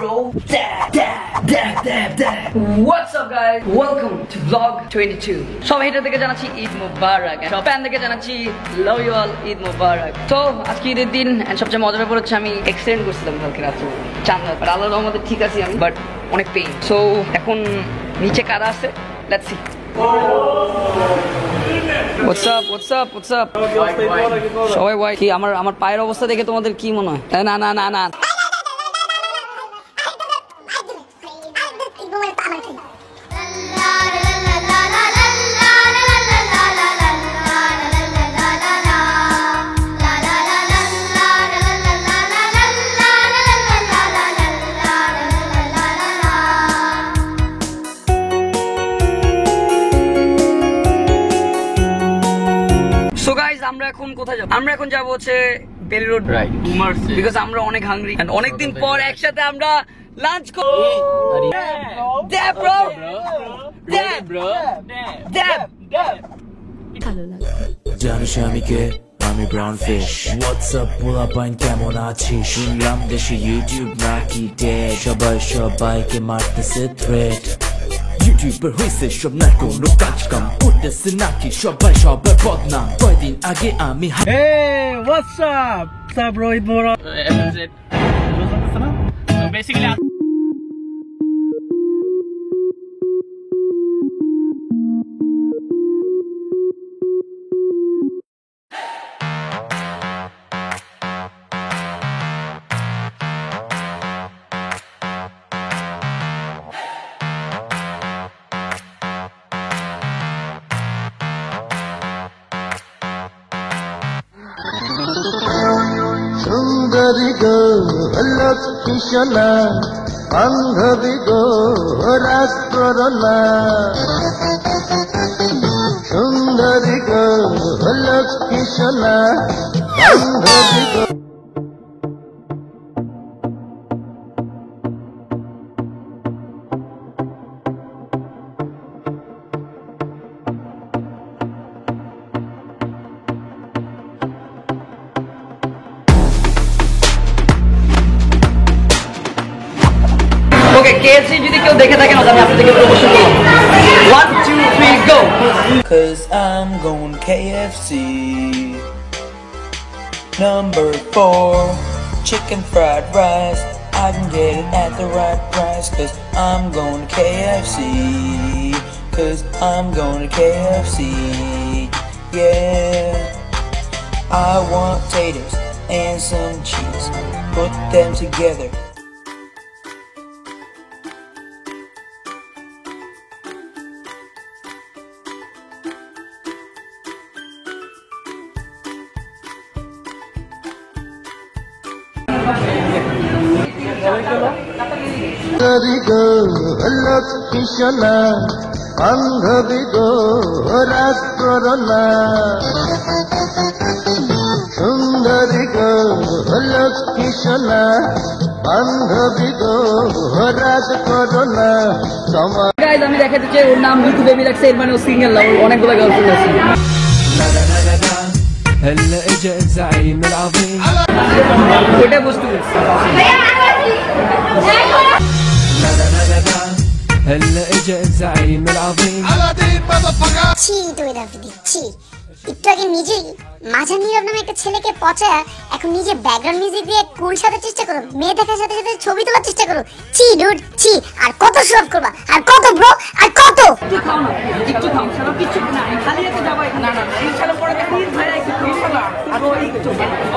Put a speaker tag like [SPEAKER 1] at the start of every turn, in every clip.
[SPEAKER 1] bro. What's up guys? Welcome to vlog 22. সবাই হেটার থেকে জানাচ্ছি ঈদ মুবারক। সব ফ্যান থেকে জানাচ্ছি লাভ ইউ অল, ঈদ মুবারক। তো আজকে ঈদের দিন এন্ড সবচেয়ে মজার ব্যাপার হচ্ছে আমি এক্সিডেন্ট করছিলাম কালকে রাতে চাঁদা, বাট আল্লাহর রহমতে ঠিক আছি আমি, বাট অনেক পেইন। সো এখন নিচে কারা আছে, let's see. What's up? What's up? What's up? সবাই ভাই কি আমার পায়ের অবস্থা দেখে তোমাদের কি মনে হয়? না না না না So guys, আমরা এখন কোথায় যাব? আমরা এখন যাব হচ্ছে বেলি রোড, রাইট, বিকজ আমরা অনেক হাংরি এন্ড অনেক দিন পর একসাথে আমরা লাঞ্চ করব। ড্যাব ব্রো, ড্যাব ব্রো, ড্যাব ভালো লাগে।
[SPEAKER 2] জানিস আমি কে? আমি ব্রাউন ফিশ। হোয়াটসঅ্যাপ পোলাপাইন কেমন আছিস? শুনলাম দেশে ইউটিউব নাকি ডেড, সবাই সবাইকে মারতেছে থ্রেট। ইউটিউবার হয়েছে সব না কোনো কাজ কাম করতেছে নাকি সবাই সবার বদনাম। কয়দিন আগে আমি
[SPEAKER 3] What's up? What's up, bro? Eid Mubarak. So basically,
[SPEAKER 4] সুন্দরী গো লক্ষ্মী সোনা, বান্ধবী গো রাগ করো না। সুন্দরী গো লক্ষ্মী সোনা, বান্ধবী গো।
[SPEAKER 1] ওকে, কেএফসি যদি কেউ দেখে থাকেন আমি আপনাদেরকে প্রমোশন করব। 1 2 3 গো।
[SPEAKER 2] Cause I'm going KFC. Number 4, chicken fried rice. I can get it at the right price. Cause I'm going KFC. Cause I'm going to KFC. Yeah. I want potatoes and some cheese. Put them together.
[SPEAKER 4] সুন্দরী গো লক্ষ্মী সোনা, বান্ধবী গো রাগ করো না। সুন্দরী গো লক্ষ্মী সোনা, বান্ধবী গো রাগ করো না। তোমার
[SPEAKER 1] গাইস আমি দেখাতে চাই, ওর নাম মিতু বেবি রাখছে, এর মানে ও সিঙ্গেল না, ওর অনেকগুলো গার্লফ্রেন্ড আছে।
[SPEAKER 2] هلا اجا الزعيم العظيم.
[SPEAKER 1] ওটা বুঝতে পারছি।
[SPEAKER 2] هلا اجا الزعيم العظيم.
[SPEAKER 5] ছি তুই রাফিদি ছি। একটু আগে নিজেই মাঝার নীরব নামে একটা ছেলেকে পচায়া এখন নিজে ব্যাকগ্রাউন্ড মিউজিক দিয়ে কুল সাজার চেষ্টা করো, মেয়ে দেখার সাথে সাথে ছবি তোলার চেষ্টা করো। ছি ডুড ছি। আর কত শো করবা, আর কত ব্রো, আর কত।
[SPEAKER 1] একটু খাও না, একটু খাও, সারা কিছু না, খালি হাতে যাবো এখানে। না না ইনশাআল্লাহ পরে দেখো ভাই একটু ইনশাআল্লাহ আর ও একটু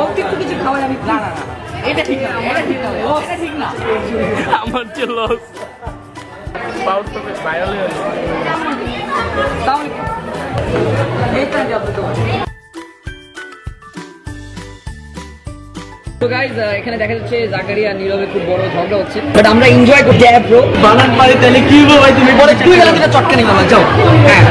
[SPEAKER 1] ও কিছু খাওয়াই আমি। না না না এটা ঠিক না, এটা ঠিক না, ও এটা ঠিক না।
[SPEAKER 3] আমার যে লস বাউট তো ভাইরাল হয়ে গেল।
[SPEAKER 1] তাহলে এইটা যাবে তো। তো গাইস এখানে দেখা যাচ্ছে জাকারিয়া নীরবে খুব বড় ঝগড়া হচ্ছে, বাট আমরা এনজয় করছি। ড্যাব ব্রো
[SPEAKER 3] বানান পারি তাহলে কি হবে ভাই? তুমি
[SPEAKER 1] বলে তুই গেলে দিকে চটকে নিবা যাও। হ্যাঁ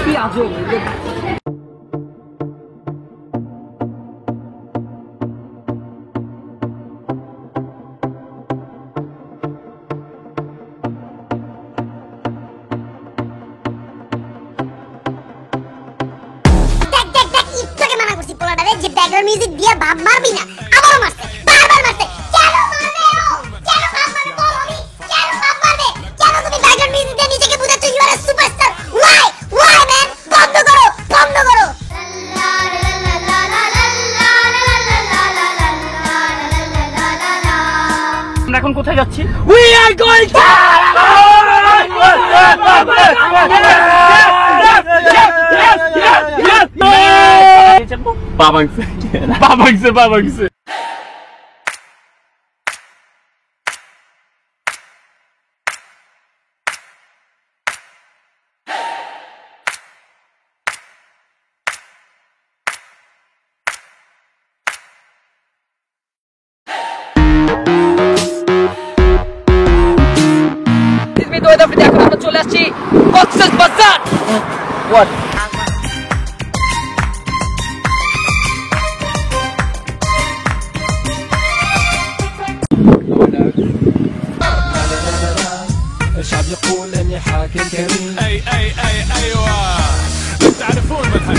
[SPEAKER 1] কি আজব।
[SPEAKER 5] যে ব্যাকগ্রাউন্ড মিউজিক দিয়ে ভাব মারবি না, আবারও মারছে, বারবার মারছে। কেন মারবে ও? কেন ভাব মারবে? বল আমি কেন ভাব মারবে? কেন তুমি ব্যাকগ্রাউন্ড মিউজিক দিয়ে নিজেকে বুঝাচ্ছ you are a superstar? Why man? বন্ধ করো, বন্ধ করো।
[SPEAKER 3] আমরা এখন কোথায় যাচ্ছি?
[SPEAKER 1] We are going to
[SPEAKER 3] বাবাংসে
[SPEAKER 1] এখন আমরা চলে আসছি কক্সেস বাজার।
[SPEAKER 3] What?
[SPEAKER 2] الشعب يقول اني حاكم كريم
[SPEAKER 6] اي ايوه تعرفون من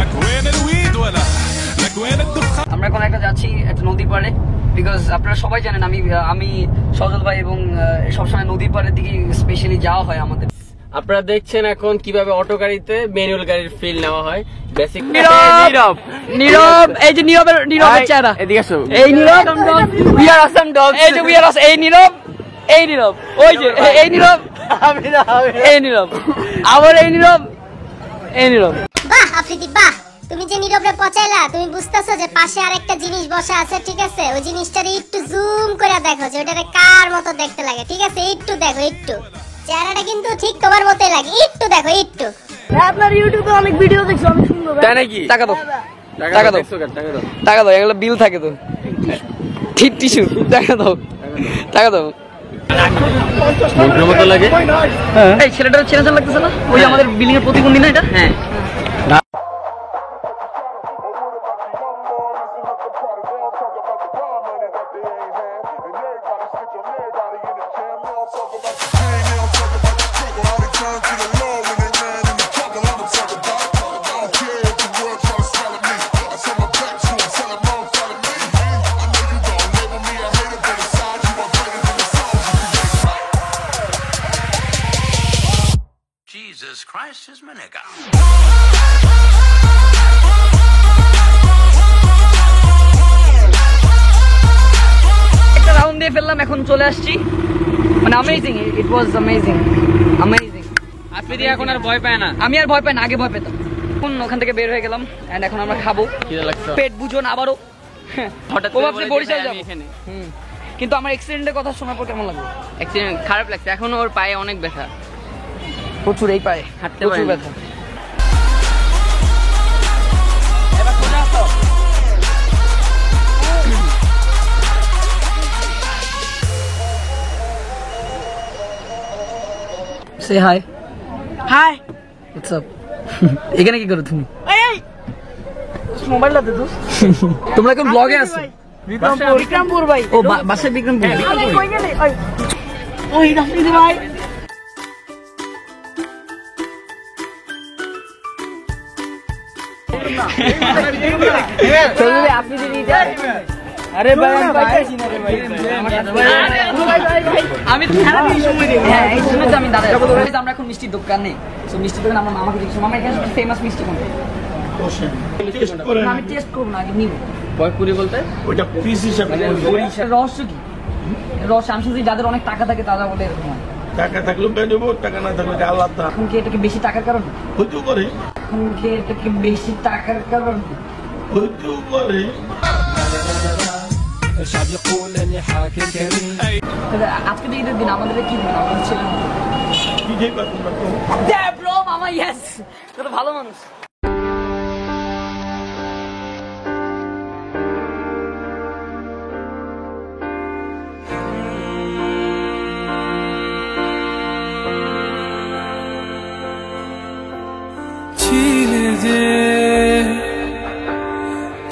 [SPEAKER 6] لك وين الويد ولا لك وين الدخان.
[SPEAKER 1] আমরা এখন একটা যাচ্ছি একটা নদী পাড়ে, বিকজ আপনারা সবাই জানেন আমি সজল ভাই এবং সবসময় নদীর পাড়ের দিকে স্পেশালি যাওয়া হয় আমাদের।
[SPEAKER 3] আপনারা দেখছেন এখন কিভাবে অটো গাড়িতে ম্যানুয়াল গাড়ির ফিল নেওয়া হয়। বেসিক
[SPEAKER 1] নীরব, এই যে নীরবের চেহারা,
[SPEAKER 3] এদিকে আসো।
[SPEAKER 1] এই নীরব,
[SPEAKER 3] We are awesome dogs.
[SPEAKER 1] এই যে এই নীরব, ওই যে এই নীরব, এই নীরব, আবার এই নীরব, এই নীরব।
[SPEAKER 5] বাহ আফ্রিদি বাহ, তুমি যে নীরবে পচাইলা, তুমি বুঝতেছো যে পাশে আরেকটা জিনিস বসা আছে, ঠিক আছে? ওই জিনিসটার একটু জুম করে দেখো যে ওটারে কার মতো দেখতে লাগে, ঠিক আছে? একটু দেখো, একটু চেহারাটা কিন্তু ঠিক তোমার মতোই লাগে, একটু দেখো, একটু।
[SPEAKER 1] আপনার ইউটিউবে অনেক ভিডিও দেখছো, অনেক সুন্দর।
[SPEAKER 3] তাই নাকি?
[SPEAKER 1] টাকা দাও, এগুলো বিল থাকে তো, টিস্যু, টাকা দাও।
[SPEAKER 3] মন্ত্রের মতো লাগে।
[SPEAKER 1] এই ছেলেটার চেনা লাগতেছে না? ওই আমাদের বিল্ডিং এর প্রতিবন্ধী না এটা? হ্যাঁ।
[SPEAKER 6] Jesus Christ is my nigga.
[SPEAKER 1] একটা রাউন্ড দিয়ে ফেললাম, এখন চলে আসছি, মানে অ্যামেজিং, ইট ওয়াজ অ্যামেজিং।
[SPEAKER 3] আপনি এখন আর ভয় পায় না?
[SPEAKER 1] আমি আর ভয় পাই না, আগে ভয় পেতাম। এখন ওখান থেকে বের হয়ে গেলাম এন্ড এখন আমরা খাবো। পেট বুঝুন আবারও,
[SPEAKER 3] হঠাৎ
[SPEAKER 1] ও ভাবছে বরিশাল যাবো
[SPEAKER 3] এখানে।
[SPEAKER 1] কিন্তু আমার অ্যাক্সিডেন্টের কথা শোনার পর কেমন লাগলো?
[SPEAKER 3] অ্যাকচুয়ালি খারাপ লাগছে, এখন ওর পায়ে অনেক ব্যথা,
[SPEAKER 1] প্রচুর, এই পায়ে
[SPEAKER 3] হাঁটতে
[SPEAKER 1] প্রচুর
[SPEAKER 3] পারে না।
[SPEAKER 1] ব্যথা। Say hi. Hi. What's up? এখানে কি করো তুমি? মোবাইলটা দে তো। তোমরা কোন ব্লগে আছো? বিক্রমপুর ভাই। ও বাসা বিক্রমপুর। কই গেলে? ওই রাফিদি ভাই। চলবে আপনি যদি যান। আরে ভাই আমি পাইছি না রে ভাই। আমি খারাপ সময় দেই। হ্যাঁ এই সময় তো আমি দাদা। আমরা এখন মিষ্টির দোকানে। সো মিষ্টির দোকানে আমরা মামাকে জিজ্ঞেস, মামা এখানে ফেমাস মিষ্টি কোনটা? আমি টেস্ট করব না, আগে নিব।
[SPEAKER 3] বয়পুরি বলতে
[SPEAKER 7] ওইটা পিস হিসাবে
[SPEAKER 1] রহস্য কি? রহস্য আমি শুনছি যাদের অনেক টাকা থাকে তারা বলে এরকম হয়।
[SPEAKER 7] টাকা থাকলেও পেয়ে যাবো, টাকা না থাকলে আল্লাহ
[SPEAKER 1] এখন কি এটাকে বেশি টাকার কারণ?
[SPEAKER 7] হইতেও করে,
[SPEAKER 1] এখন কি এটাকে বেশি টাকার কারণ?
[SPEAKER 7] হইতেও করে।
[SPEAKER 2] الشعب يقول اني حاكم كريم
[SPEAKER 1] আজকে তো ঈদের দিন, আমাদের কি দিন? আমাদের ছিল
[SPEAKER 7] কি যে কথা
[SPEAKER 1] ব্রো মামা, ইয়েস, কত ভালো মানুষ।
[SPEAKER 8] ছিলে যে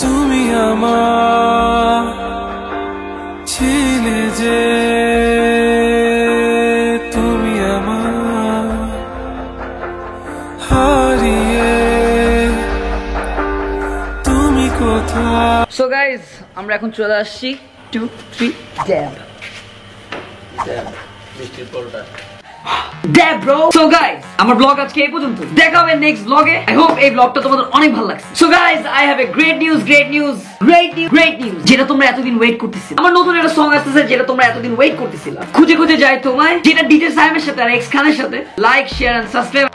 [SPEAKER 8] তুমি আমার, ছিলে যে তুমি আমার, হারিয়ে
[SPEAKER 1] সো গাইজ আমরা এখন চলে আসছি 2, 3 ড্যাব ড্যাব ব্রো। সো গাইজ আমার ব্লগ আজকে এই পর্যন্ত, দেখা হবে নেক্সট ব্লগে। আই হোপ এই ব্লগটা তোমাদের অনেক ভালো লাগছে। So guys I have a great news, যেটা তোমরা এতদিন ওয়েট করতেছিলে। আমার নতুন একটা সং আসতেছে যেটা তোমরা এতদিন ওয়েট করতেছিলে। খুঁজে খুঁজে যাই তোমায়, যেটা ডিজে সাইমের সাথে আর এক্স খানের সাথে। Like, share and subscribe.